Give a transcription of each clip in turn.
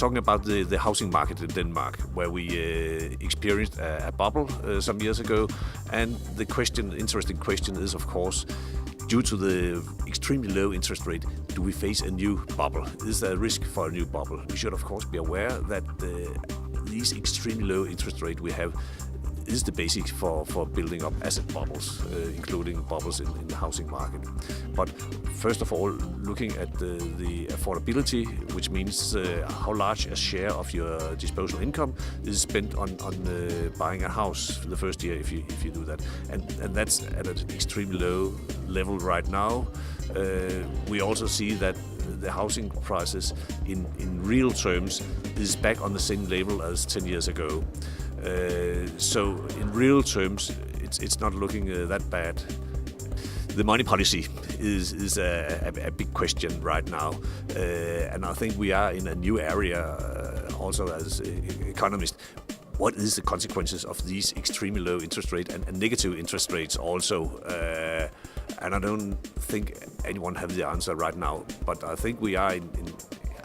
talking about the housing market in Denmark, where we experienced a bubble some years ago. And the interesting question is, of course, due to the extremely low interest rate, do we face a new bubble? Is there a risk for a new bubble? We should, of course, be aware that these extremely low interest rate we have is the basics for building up asset bubbles, including bubbles in the housing market. But first of all, looking at the affordability, which means how large a share of your disposable income is spent on buying a house for the first year if you do that. And that's at an extremely low level right now. We also see that the housing prices in real terms is back on the same level as 10 years ago. So in real terms, it's not looking that bad. The money policy is a big question right now, and I think we are in a new area also as economists. What is the consequences of these extremely low interest rate and negative interest rates also? And I don't think anyone has the answer right now, but I think we are in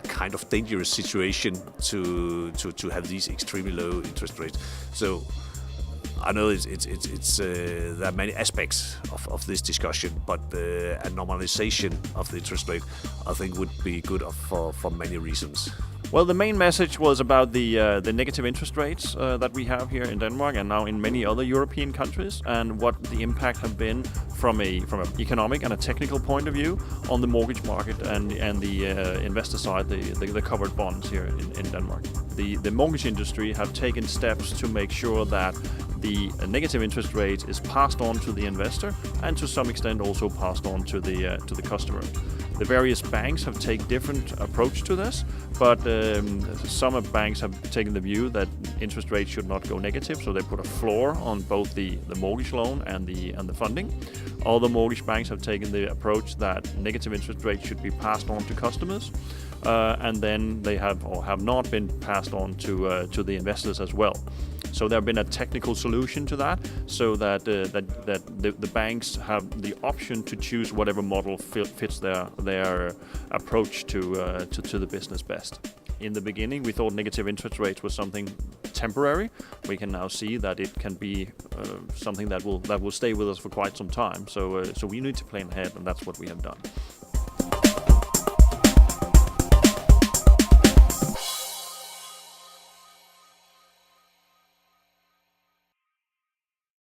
kind of dangerous situation to have these extremely low interest rates. So I know there are many aspects of this discussion, but a normalization of the interest rate I think would be good for many reasons. Well, the main message was about the negative interest rates that we have here in Denmark and now in many other European countries, and what the impact have been from an economic and a technical point of view on the mortgage market and the investor side, the covered bonds here in Denmark. The mortgage industry have taken steps to make sure that the negative interest rate is passed on to the investor and to some extent also passed on to the customer. The various banks have taken different approach to this, but some banks have taken the view that interest rates should not go negative, so they put a floor on both the mortgage loan and the funding. Other mortgage banks have taken the approach that negative interest rates should be passed on to customers, and then they have not been passed on to the investors as well. So there have been a technical solution to that, so that the banks have the option to choose whatever model fits their approach to the business best. In the beginning, we thought negative interest rates was something temporary. We can now see that it can be something that will stay with us for quite some time. So we need to plan ahead, and that's what we have done.